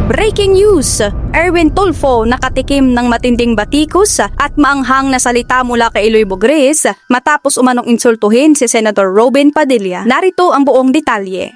Breaking news! Erwin Tulfo nakatikim ng matinding batikos at maanghang na salita mula kay Eloy Bugres matapos umanong insultuhin si Senator Robin Padilla. Narito ang buong detalye.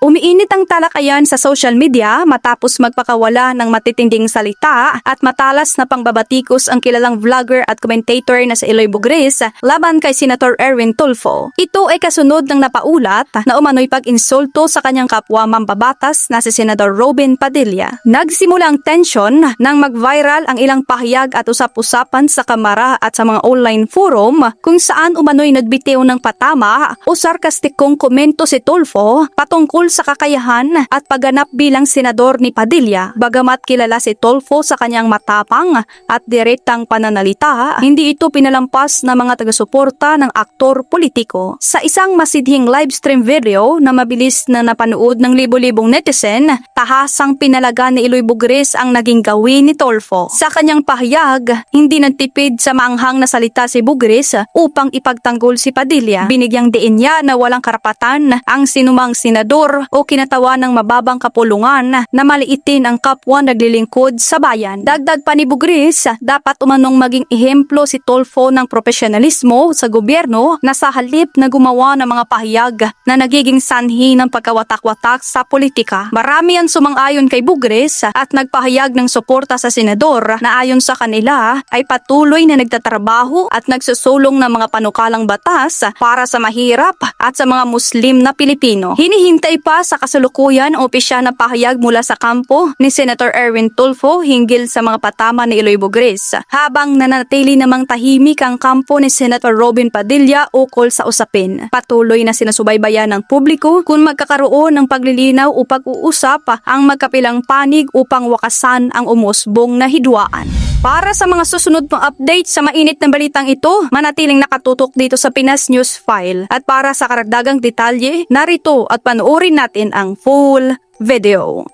Umiinit ang talakayan sa social media matapos magpakawala ng matitinding salita at matalas na pangbabatikos ang kilalang vlogger at commentator na si Eloy Bugres laban kay Senator Erwin Tulfo. Ito ay kasunod ng napaulat na umano'y pag-insulto sa kanyang kapwa mambabatas na si Senator Robin Padilla. Nagsimula ang tension nang mag-viral ang ilang pahayag at usap-usapan sa kamara at sa mga online forum kung saan umano'y nagbitiw ng patama o sarkastikong komento si Tulfo patungkol sa kakayahan at pagganap bilang senador ni Padilla. Bagamat kilala si Tulfo sa kanyang matapang at direktang pananalita, hindi ito pinalampas ng mga taga-suporta ng aktor politiko. Sa isang masidhing livestream video na mabilis na napanood ng libo-libong netizen, tahasang pinalaga ni Eloy Bugres ang naging gawin ni Tulfo. Sa kanyang pahayag, hindi nagtipid sa maanghang na salita si Bugres upang ipagtanggol si Padilla. Binigyang diin niya na walang karapatan ang sinumang senador o kinatawa ng mababang kapulungan na maliitin ang kapwa naglilingkod sa bayan. Dagdag pa ni Bugres, dapat umanong maging ehemplo si Tulfo ng profesionalismo sa gobyerno na sa halip na gumawa ng mga pahayag na nagiging sanhi ng pagkawatak-watak sa politika. Marami ang sumang-ayon kay Bugres at nagpahayag ng suporta sa senador na ayon sa kanila ay patuloy na nagtatrabaho at nagsusulong ng mga panukalang batas para sa mahirap at sa mga Muslim na Pilipino. Hinihintay pa sa kasalukuyan ang opisyal na pahayag mula sa kampo ni Senator Erwin Tulfo hinggil sa mga patama ni Eloy Bugres, habang nanatili namang tahimik ang kampo ni Senator Robin Padilla ukol sa usapin. Patuloy na sinasubaybayan ng publiko kung magkakaroon ng paglilinaw o pag-uusap ang magkapilang panig upang wakasan ang umusbong na hidwaan. Para sa mga susunod pang update sa mainit na balitang ito, manatiling nakatutok dito sa Pinas News File. At para sa karagdagang detalye, narito at panoorin natin ang full video.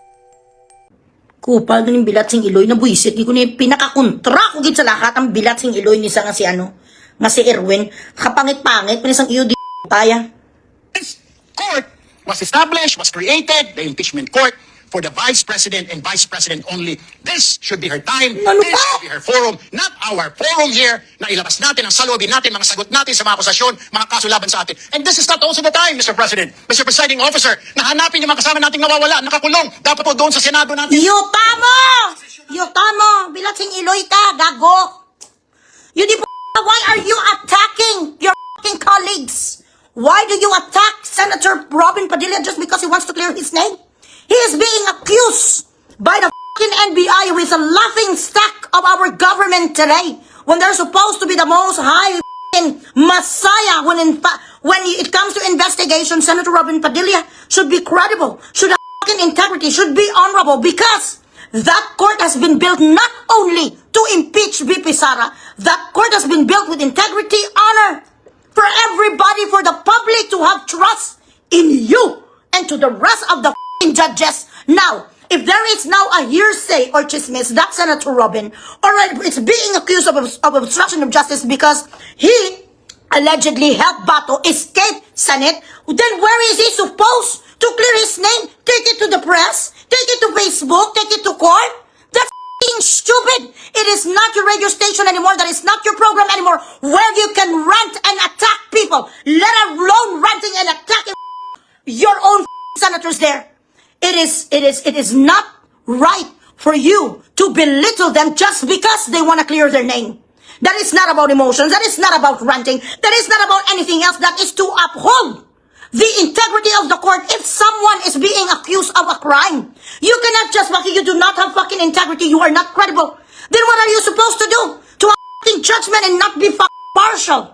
Kupal ng bilat sing Eloy na buisit ko ni pinakakontra ko gid sa lahat ang bilat sing Eloy ni sa nga si Erwin kapangit-pangit pinisang iyo di taya. This court was established, was created, the impeachment court, for the Vice President and Vice President only. This should be her time. Ano This ba? should be her forum, not our forum here na ilabas natin ang salubin natin, mga sagot natin sa mga akusasyon, mga kaso laban sa atin. And this is not also the time, Mr. President, Mr. Presiding Officer, na hanapin yung mga kasama nating nawawala, nakakulong. Dapat po doon sa Senado natin. Yuta mo! Bilat sing Eloy ka, gago! You di why are you attacking your fucking colleagues? Why do you attack Senator Robin Padilla just because he wants to clear his name? He is being accused by the fucking NBI, who is a laughing stock of our government today, when they're supposed to be the most high fucking messiah. When it comes to investigation, Senator Robin Padilla should be credible, should have fucking integrity, should be honorable, because that court has been built not only to impeach VP Sara, that court has been built with integrity, honor, for everybody, for the public to have trust in you and to the rest of the judges. Now, if there is now a hearsay or chismis that Senator Robin, or it's being accused of obstruction of justice because he allegedly helped Bato escape Senate, then where is he supposed to clear his name? Take it to the press? Take it to Facebook? Take it to court? That's f***ing stupid. It is not your radio station anymore. That is not your program anymore where you can rant and attack people, let alone ranting and attacking your own senators there. It is not right for you to belittle them just because they want to clear their name. That is not about emotions. That is not about ranting. That is not about anything else. That is to uphold the integrity of the court. If someone is being accused of a crime, you cannot just you do not have fucking integrity. You are not credible. Then what are you supposed to do? To have fucking judgment and not be fucking partial.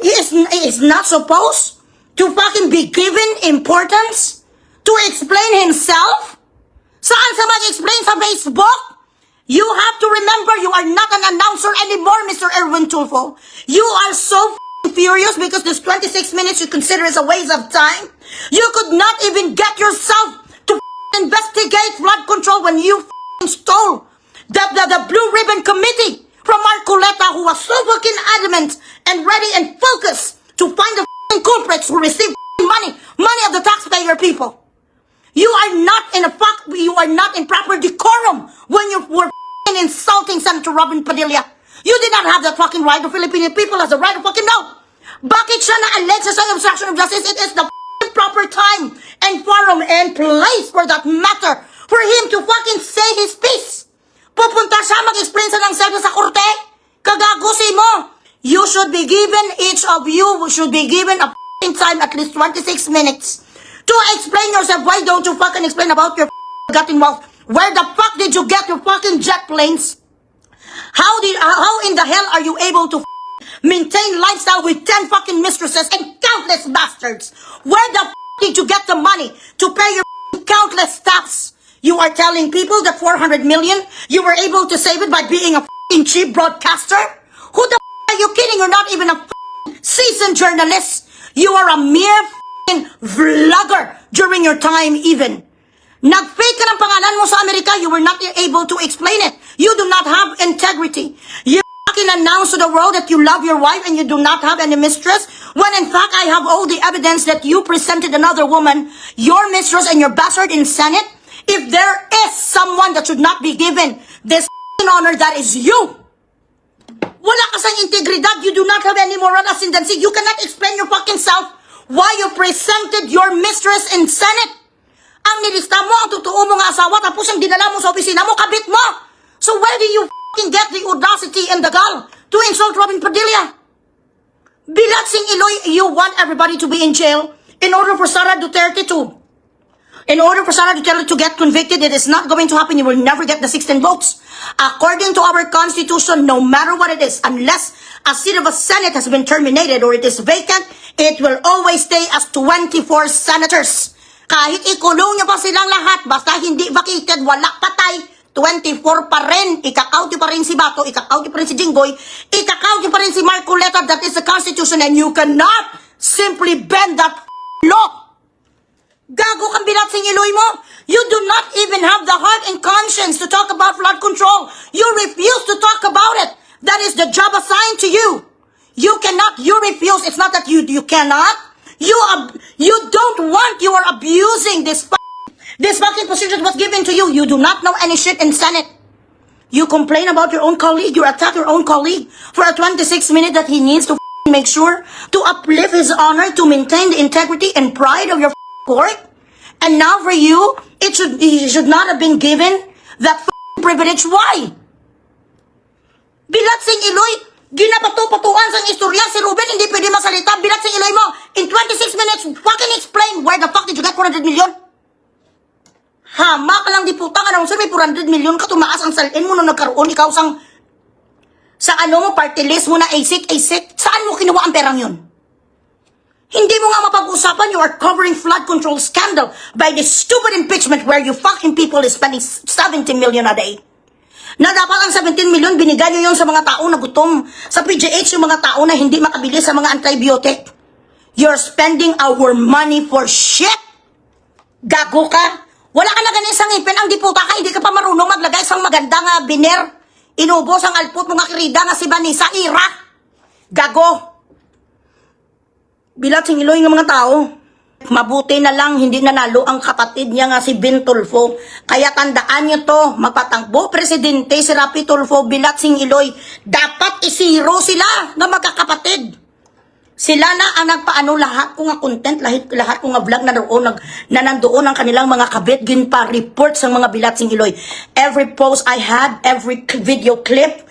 He is not supposed to fucking be given importance to explain himself? Saan sa mag-explain sa Facebook? You have to remember you are not an announcer anymore, Mr. Erwin Tulfo. You are so furious because this 26 minutes you consider is a waste of time. You could not even get yourself to investigate flood control when you stole the Blue Ribbon Committee from Marcoleta, who was so fucking adamant and ready and focused to find culprits who receive money of the taxpayer people. You are not in proper decorum when you were insulting Senator Robin Padilla. You did not have that fucking right. The Filipino people has the right to fucking know. Bakit siya na-alleged sa obstruction of justice? It is the proper time and forum and place for that matter for him to fucking say his piece. Pupunta siya mag-explain sa ng self sa korte? Kagagusi mo. You should be given, each of you should be given a fucking time, at least 26 minutes, to explain yourself. Why don't you fucking explain about your forgotten wealth? Where the fuck did you get your fucking jet planes? How in the hell are you able to maintain lifestyle with 10 fucking mistresses and countless bastards? Where the did you get the money to pay your countless staffs? You are telling people that 400 million, you were able to save it by being a cheap broadcaster? Who the are you kidding? You're not even a seasoned journalist. You are a mere vlogger during your time even. Nag-fake ka ng pangalan mo sa Amerika, you were not able to explain it. You do not have integrity. You fucking announce to the world that you love your wife and you do not have any mistress, when in fact I have all the evidence that you presented another woman, your mistress and your bastard in Senate. If there is someone that should not be given this honor, that is you. Wala ka sa integridad. You do not have any moral ascendancy. You cannot explain your fucking self why you presented your mistress in Senate. Ang nilista mo, ang totoo mong asawa, tapos ang dinala mo sa opisina mo, kabit mo. So where do you fucking get the audacity and the gall to insult Robin Padilla? Bilat Sing Iloy, you want everybody to be in jail in order for Sara Duterte to get convicted. It is not going to happen. You will never get the 16 votes. According to our constitution, no matter what it is, unless a seat of a Senate has been terminated or it is vacant, it will always stay as 24 senators. Kahit ikulong niyo pa silang lahat, basta hindi vacated, wala patay, 24 pa rin. Ikakaut niyo pa rin si Bato, ikakaut niyo pa rin si Jinggoy, ikakaut niyo pa rin si Marcoleta. That is the constitution and you cannot simply bend that law. Gago kang Bilat Sing Iloy mo. You do not even have the heart and conscience to talk about flood control. You refuse to talk about it. That is the job assigned to you. You cannot, you refuse. It's not that you cannot. You don't want, you are abusing this fucking position that was given to you. You do not know any shit in Senate. You complain about your own colleague. You attack your own colleague for a 26 minute that he needs to make sure to uplift his honor, to maintain the integrity and pride of your court. And now for you, he should not have been given that privilege. Why? Bilat Sing Iloy, ginapato-patuan sa istorya si Ruben, hindi pwede masalita. Bilat Sing Iloy mo, in 26 minutes, fucking explain where the fuck did you get 400 million? Hama ka lang di putang, anong sir, may 400 million ka, tumaas ang salin mo nung nagkaroon, ikaw sa ano mo, party list mo na ASIC, saan mo kinuha ang perang yun? Hindi mo nga mapag-usapan, you are covering flood control scandal by this stupid impeachment where you fucking people is spending 70 million a day. Na dapat ang 17 million, binigay nyo yun sa mga tao na gutom. Sa PGH, yung mga tao na hindi makabili sa mga antibiotic. You're spending our money for shit. Gago ka. Wala ka na ganyan sa ngipin, ang diputa ka, hindi ka pa marunong maglagay sa maganda nga biner. Inubos ang alput mga kirida nga si Vanessa Ira. Gago. Bilat Sing Iloy ng mga tao. Mabuti na lang hindi nanalo ang kapatid niya nga si Ben Tulfo. Kaya tandaan niyo to, magpatangbo presidente si Rapi Tulfo, Bilat Sing Iloy. Dapat isiro sila na magkakapatid. Sila na ang nagpaano lahat ko nga content, lahat ko nga vlog na nandoon ang kanilang mga kabit, ginpa report sa mga Bilat Sing Iloy. Every post I had, every video clip,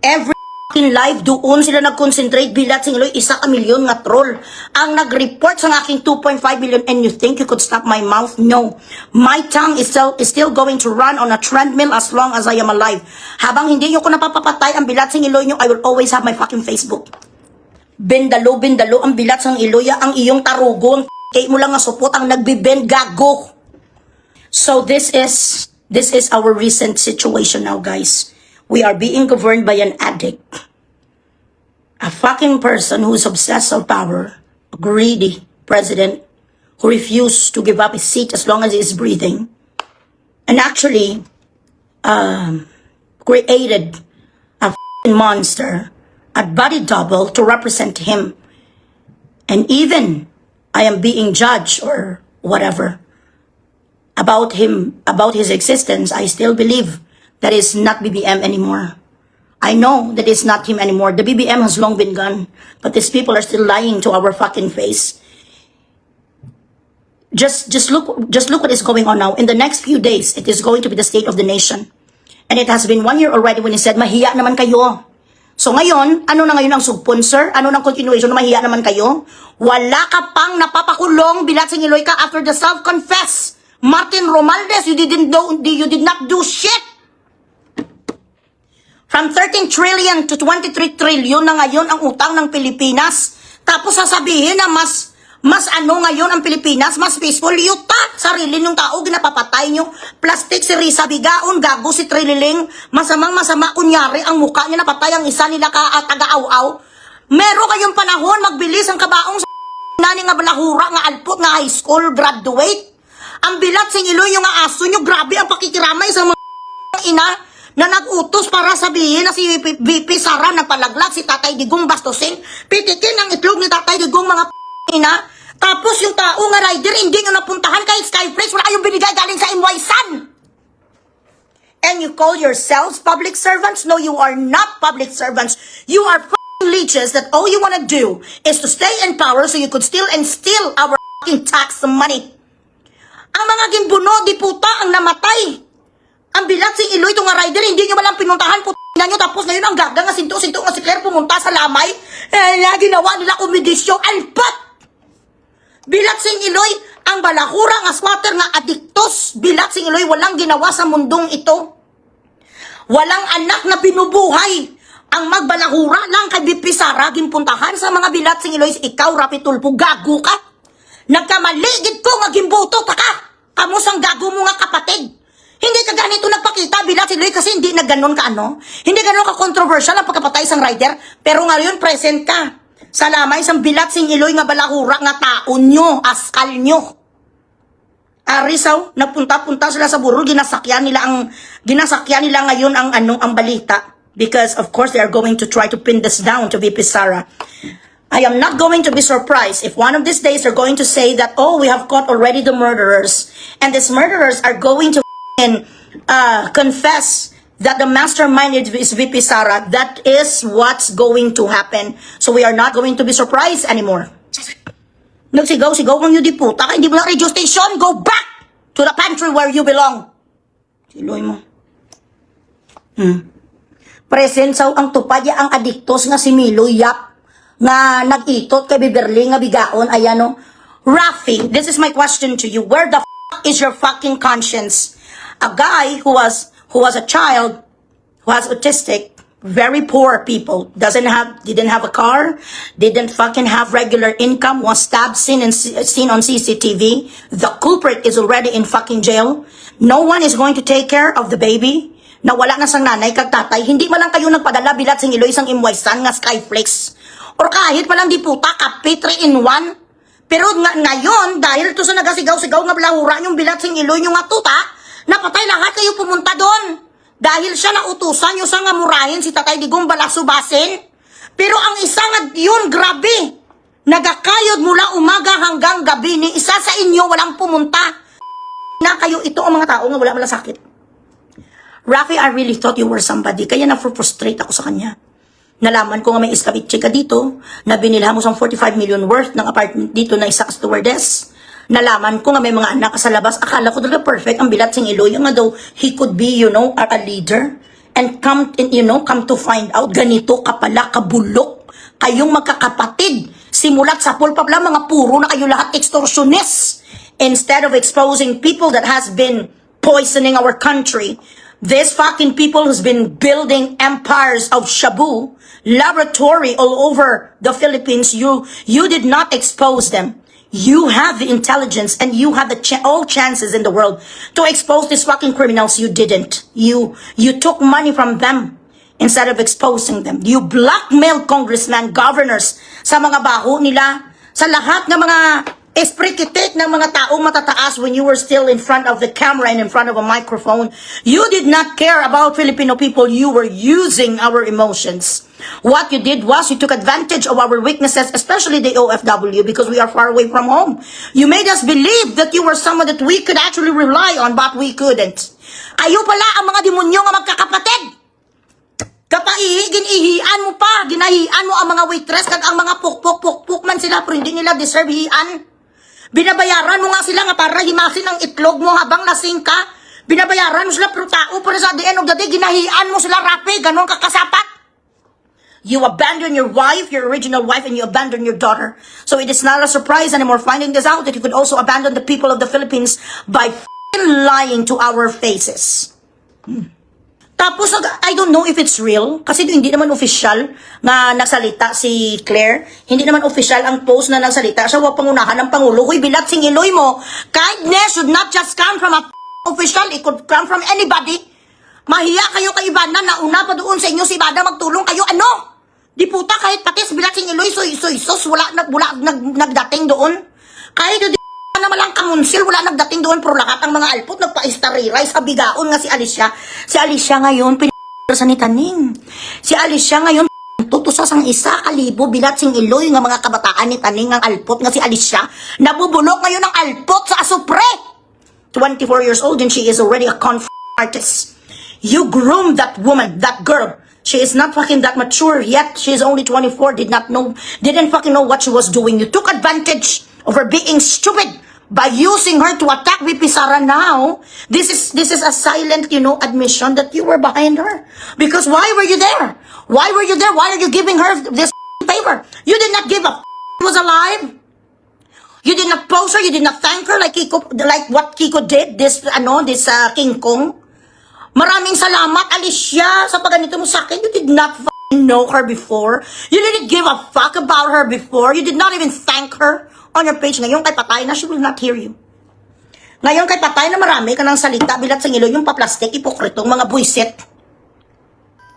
every in live, doon sila nag-concentrate. Bilat Sing Iloy, 1 milyon nga troll ang nag-report sa aking 2.5 million. And you think you could stop my mouth? No. My tongue is still going to run on a treadmill as long as I am alive. Habang hindi nyo ko napapapatay ang Bilat Sing Iloy nyo, I will always have my fucking Facebook. Bendalo ang Bilat Sing Iloy, ang iyong tarugo, ang mo lang nga supot, ang nagbibend, gago. So this is our recent situation now, guys. We are being governed by an addict. A fucking person who is obsessed with power. A greedy president who refused to give up his seat as long as he is breathing. And actually, created a fucking monster, a body double to represent him. And even I am being judged or whatever about him, about his existence, I still believe that is not BBM anymore. I know that it's not him anymore. The BBM has long been gone, but these people are still lying to our fucking face. Just look what is going on now. In the next few days, it is going to be the state of the nation. And it has been 1 year already when he said, mahiya naman kayo. So ngayon, ano na ngayon ang subsponsor? Ano nang continuation na mahiya naman kayo? Wala ka pang napapakulong, Bilatsing Iloy ka after the self-confess. Martin Romualdez, you did not do shit. From 13 trillion to 23 trillion na ngayon ang utang ng Pilipinas. Tapos sasabihin na mas ano ngayon ang Pilipinas, mas peaceful. Yuta, sarili ng tao, ginapapatay nyo. Plastic si Risa Bigaon, gago si Trililing. Masama, kunyari, ang mukha niya napatay ang isa nila taga-aw-aw. Meron kayong panahon, magbilis ang kabaong sa nani nga balahura, nga alpot, nga high school graduate. Ang Bilatsing Iloy yung aso nyo, grabe ang pakikiramay sa mga ina na nag-utos para sabihin na si VP Sara nagpalaglag si Tatay Digong bastusin, pitikin ang itlog ni Tatay Digong mga ina. Tapos yung tao nga rider hindi nyo napuntahan kay Skyflex, wala kayong binigay galing sa MY Sun. And you call yourselves public servants? No, you are not public servants. You are fucking leeches that all you want to do is to stay in power so you could steal and steal our fucking tax money. Ang mga ginbuno, di puta ang namatay. Ang Bilatsing Iloy, itong rider, hindi nyo malang pinuntahan, putina nyo, tapos ngayon ang gaga nga sinto-sinto nga si Claire pumunta sa lamay, ginawa nila komedisyo, alpat! Bilatsing Iloy, ang balahura nga squatter nga adiktos, Bilatsing Iloy, walang ginawa sa mundong ito. Walang anak na binubuhay. Ang magbalahura lang kay BP Sara, ginpuntahan sa mga Bilatsing Iloy, ikaw, Rapi Tulfo, gago ka. Nagkamaligid ko nga gimbuto ta ka. Kamus ang gago mo nga kapatid. Hindi ka ganito nagpakita, Bilatsing Iloy, kasi hindi na ganon ka ano. Hindi ganon ka controversial ang pagkapatay isang rider. Pero ngayon, present ka. Sa lamay, isang Bilatsing Iloy nga balahura nga taon nyo, askal nyo. Arisaw, nagpunta-punta sila sa burol, ginasakyan nila ngayon ang balita. Because, of course, they are going to try to pin this down to VP Sara. I am not going to be surprised if one of these days they're going to say that, oh, we have caught already the murderers. And these murderers are going to confess that the mastermind is VP Sara. That is what's going to happen. So we are not going to be surprised anymore. Nagsigaw-sigaw kang yun di puta. Hindi mo na radio station. Go back to the pantry where you belong. Siloy mo. Presensaw ang tupadya ang adiktos nga si Milo Yap nga nag-itot kay Beverly nga bigaon. Ayan o. Rafi, this is my question to you. Where the is your fucking conscience? A guy who was a child, who was autistic, very poor people, didn't have a car, didn't fucking have regular income, was stabbed, seen on CCTV. The culprit is already in fucking jail. No one is going to take care of the baby. Nawala na sang nanay kag tatay. Hindi man lang kayo nagpadala Bilatsing Iloy isang MY Sun nga Skyflex. Or kahit palang di puta, kape 3-in-1. Pero ngayon, dahil to sa nagasigaw-sigaw nga blahura yung Bilatsing Iloy yung nga tuta, napatay lahat kayo pumunta doon. Dahil siya nautusan nyo sa nga murahin si Tatay Digong balasubasin. Pero ang isa nga yun, grabe. Nagakayod mula umaga hanggang gabi ni isa sa inyo walang pumunta. Na kayo ito ang mga tao nga wala sakit. Rafi, I really thought you were somebody. Kaya na-frustrate ako sa kanya. Nalaman ko nga may iskabitche ka dito, na binilhan mo sa 45 million worth ng apartment dito na isa stewardess. Nalaman ko nga may mga anak sa labas. Akala ko talaga perfect ang Bilatsing Iloy. Yung nga daw, he could be, a leader. And come to find out, ganito ka pala, kabulok. Kayong magkakapatid. Simulat sa pulpap lang, mga puro na kayo lahat extortionists. Instead of exposing people that has been poisoning our country, this fucking people who's been building empires of shabu, laboratory all over the Philippines, you did not expose them. You have the intelligence and you have all chances in the world to expose these fucking criminals. You didn't. You took money from them instead of exposing them. You blackmailed congressmen, governors sa mga baho nila, sa lahat ng mga esprikitik ng mga taong matataas when you were still in front of the camera and in front of a microphone. You did not care about Filipino people. You were using our emotions. What you did was you took advantage of our weaknesses, especially the OFW, because we are far away from home. You made us believe that you were someone that we could actually rely on, but we couldn't. Kayo pala ang mga demonyo nga magkakapatid. Ginahian mo pa, ginahian mo ang mga waitress, kag ang mga puk man sila, pero hindi nila deserve hian. Binabayaran mo nga sila nga para himasin ang itlog mo habang lasing ka. Binabayaran mo sila pero tao pero sa the end of the day, ginahian mo sila rapi, ganon kakasapat. You abandon your wife, your original wife, and you abandon your daughter. So it is not a surprise anymore finding this out that you could also abandon the people of the Philippines by lying to our faces. Tapos, I don't know if it's real, kasi hindi naman official na nagsalita si Claire. Hindi naman official ang post na nagsalita siya, wag pangunahan ng Pangulo. Huy, bilat sing iloy mo. Kindness should not just come from a official, it could come from anybody. Mahiya kayo kay Ivana, nauna pa doon sa inyo si Ivana, magtulong kayo, ano? Di puta, kahit patis, bilat sing iloy, sos, wala nagdating doon. Kahit na malang kamunsil, wala nagdating doon, pero lahat ng mga alpot nagpa-istariray sa bigaon nga si Alicia. Si Alicia ngayon, pinasa ni Taning. Si Alicia ngayon, tutusas ang 1,000 bilat sing iloy nga mga kabataan ni Taning ang alpot nga si Alicia. Nabubulok ngayon ang alpot sa asupre. 24 years old and she is already a artist. You groomed that woman, that girl. She is not fucking that mature yet. She is only 24, didn't fucking know what she was doing. You took advantage of her being stupid by using her to attack VP Sara now. This is a silent, admission that you were behind her. Because why were you there? Why were you there? Why are you giving her this favor? You did not give a was alive. You did not post her. You did not thank her like what Kiko did. This King Kong. Maraming salamat, Alicia, sa pagganito mo sa akin. You did not know her before. You didn't give a fuck about her before. You did not even thank her on your page. Ngayon kay patay na, she will not hear you. Ngayon kay patay na marami ka ng salita, bilat sa ngilo, yung paplastik, ipokritong mga buisit.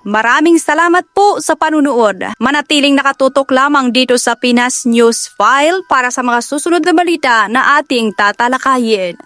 Maraming salamat po sa panunood. Manatiling nakatutok lamang dito sa Pinas News File para sa mga susunod na balita na ating tatalakayin.